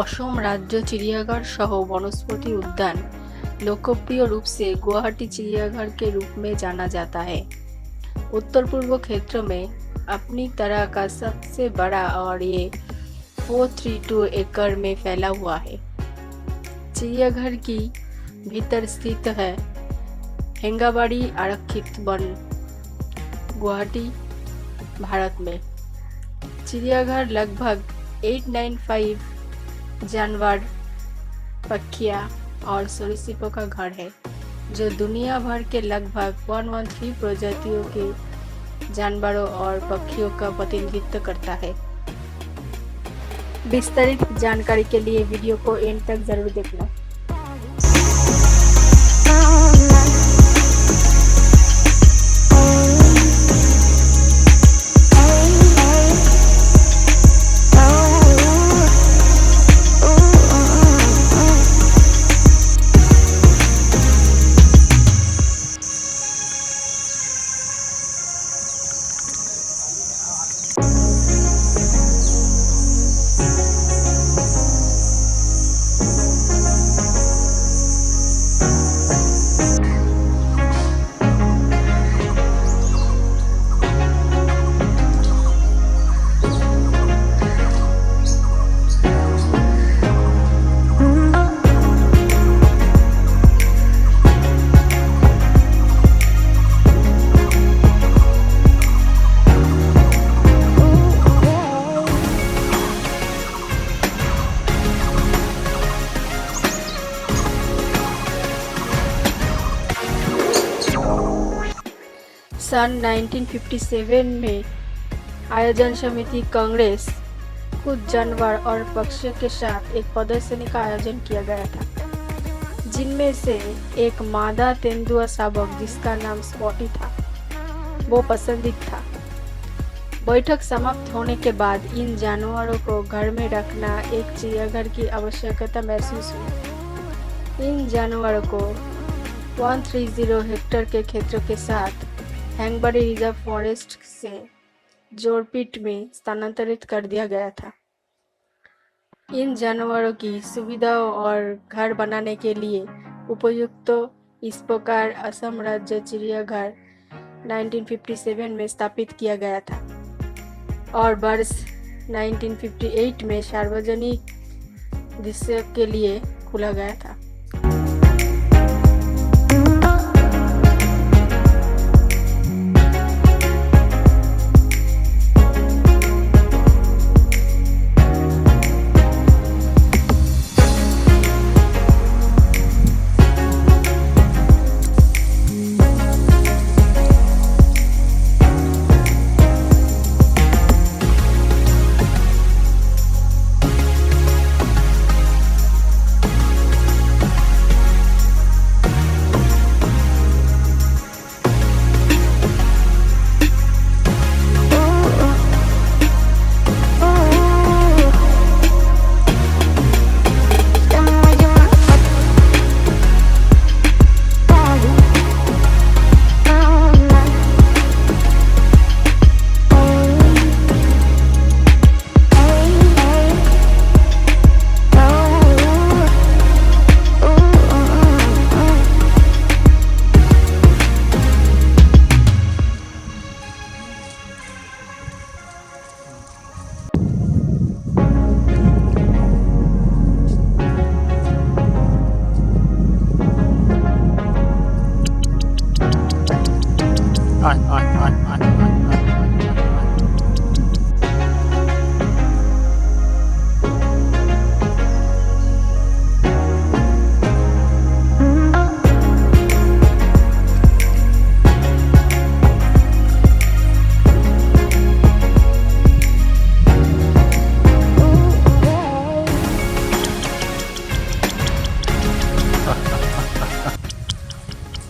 असम राज्य चिड़ियाघर सह वनस्पति उद्यान लोकप्रिय रूप से गुवाहाटी चिड़ियाघर के रूप में जाना जाता है। उत्तर पूर्व क्षेत्र में अपनी तरह का सबसे बड़ा और ये 432 एकड़ में फैला हुआ है। चिड़ियाघर की भीतर स्थित है हेंगाबाड़ी आरक्षित वन, गुवाहाटी, भारत में। चिड़ियाघर लगभग 895 जानवर, पक्षियाँ और सरीसृपों का घर है, जो दुनिया भर के लगभग 113 प्रजातियों के जानवरों और पक्षियों का प्रतिनिधित्व करता है। विस्तारित जानकारी के लिए वीडियो को एंड तक जरूर देखना। सन 1957 में आयोजन समिति कांग्रेस कुछ जानवर और पक्षियों के साथ एक प्रदर्शनी का आयोजन किया गया था, जिनमें से एक मादा तेंदुआ शावक, जिसका नाम स्पॉटी था, वो पसंदीदा था। बैठक समाप्त होने के बाद इन जानवरों को घर में रखना एक चिड़ियाघर की आवश्यकता महसूस हुई। इन जानवरों को 130 हेक्टेयर के क्षेत्र के साथ हेंगबाड़ी रिजर्व फॉरेस्ट से जोरपीट में स्थानांतरित कर दिया गया था। इन जानवरों की सुविधाओं और घर बनाने के लिए उपयुक्त इस प्रकार असम राज्य चिड़ियाघर 1957 में स्थापित किया गया था और वर्ष 1958 में सार्वजनिक दृश्य के लिए खोला गया था।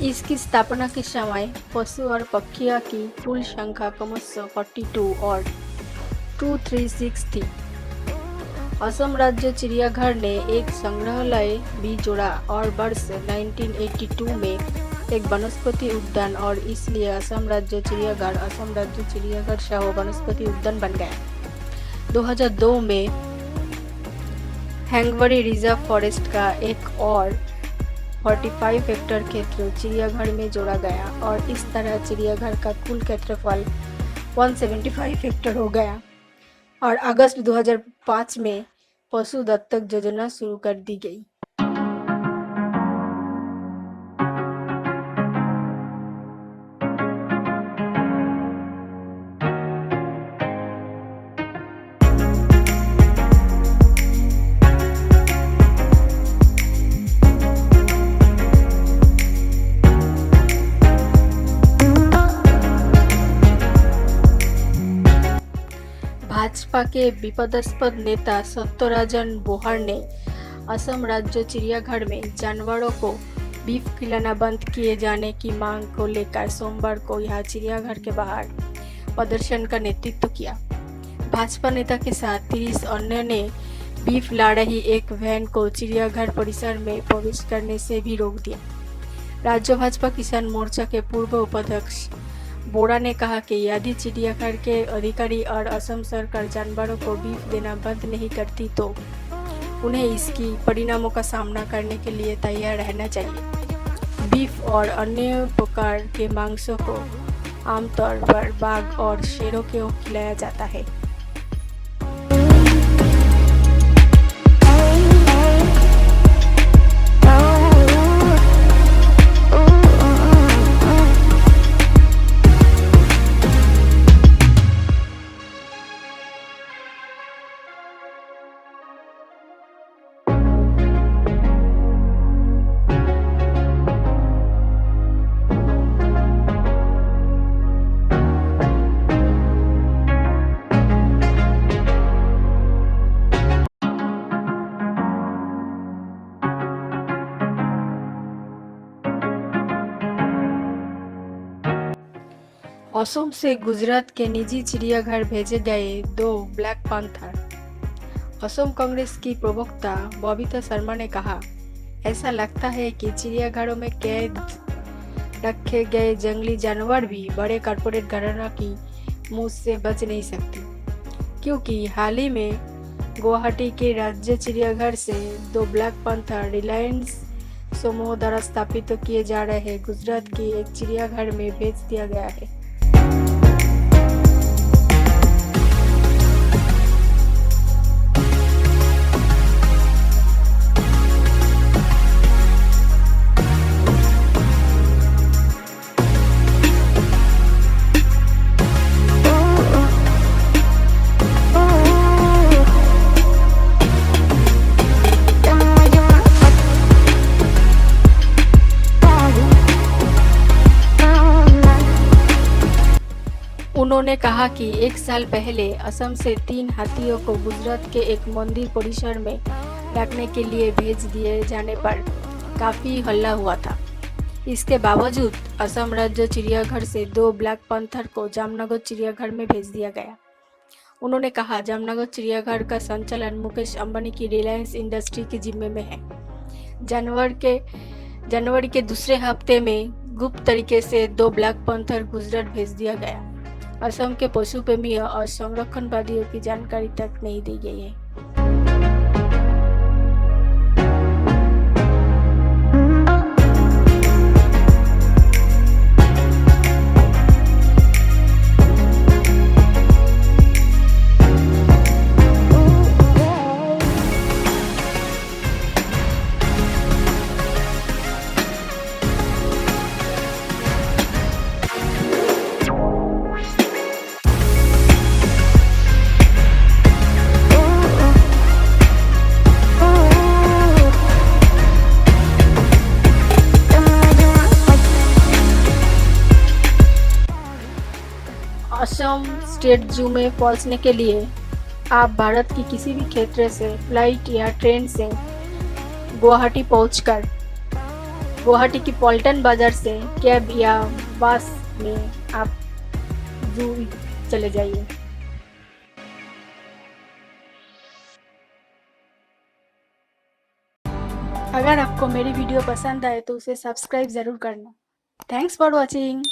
इसकी स्थापना के समय पशु और पक्षियों की कुल संख्या क्रमशः 42 और 236 थी। असम राज्य चिड़ियाघर ने एक संग्रहालय भी जोड़ा और वर्ष 1982 में एक वनस्पति उद्यान, और इसलिए असम राज्य चिड़ियाघर असम राज्य चिड़ियाघर सह वनस्पति उद्यान बन गया। 2002 में हैंगवरी रिजर्व फॉरेस्ट का एक और 45 हेक्टेयर क्षेत्र चिड़ियाघर में जोड़ा गया और इस तरह चिड़ियाघर का कुल क्षेत्रफल 175 हेक्टेयर हो गया और अगस्त 2005 में पशु दत्तक योजना शुरू कर दी गई। भाजपा के विवादास्पद नेता सत्यराजन बोहरा ने असम राज्य चिड़ियाघर में जानवरों को बीफ खिलाना बंद किए जाने की मांग को लेकर सोमवार को यहां चिड़ियाघर के बाहर प्रदर्शन का नेतृत्व किया। भाजपा नेता के साथ 30 अन्य ने बीफ ला रही एक वैन को चिड़ियाघर परिसर में प्रवेश करने से भी रोक दिया। राज्य भाजपा किसान मोर्चा के पूर्व उपाध्यक्ष बोरा ने कहा कि यदि चिड़ियाघर के अधिकारी और असम सरकार जानवरों को बीफ देना बंद नहीं करती तो उन्हें इसकी परिणामों का सामना करने के लिए तैयार रहना चाहिए। बीफ और अन्य प्रकार के मांसों को आमतौर पर बाघ और शेरों को खिलाया जाता है। असम से गुजरात के निजी चिड़ियाघर भेजे गए 2 ब्लैक पैंथर। असम कांग्रेस की प्रवक्ता बबीता शर्मा ने कहा, ऐसा लगता है कि चिड़ियाघरों में कैद रखे गए जंगली जानवर भी बड़े कॉर्पोरेट घरानों की मुंह से बच नहीं सकते, क्योंकि हाल ही में गुवाहाटी के राज्य चिड़ियाघर से 2 ब्लैक पैंथर रिलायंस समूह द्वारा स्थापित किए जा रहे गुजरात के एक चिड़ियाघर में भेज दिया गया है। उन्होंने कहा कि 1 साल पहले असम से 3 हाथियों को गुजरात के एक मंदिर परिसर में रखने के लिए भेज दिए जाने पर काफ़ी हल्ला हुआ था। इसके बावजूद असम राज्य चिड़ियाघर से 2 ब्लैक पैंथर को जामनगर चिड़ियाघर में भेज दिया गया। उन्होंने कहा, जामनगर चिड़ियाघर का संचालन मुकेश अंबानी की रिलायंस इंडस्ट्री के जिम्मे में है। जनवरी के दूसरे हफ्ते में गुप्त तरीके से 2 ब्लैक पैंथर गुजरात भेज दिया गया। असम के पशु प्रेमियों और संरक्षणवादियों की जानकारी तक नहीं दी गई है। असम स्टेट जू में पहुंचने के लिए आप भारत की किसी भी क्षेत्र से फ्लाइट या ट्रेन से गुवाहाटी पहुंचकर गुवाहाटी की पॉल्टन बाजार से कैब या बस में आप जू चले जाइए। अगर आपको मेरी वीडियो पसंद आए तो उसे सब्सक्राइब ज़रूर करना। Thanks for watching.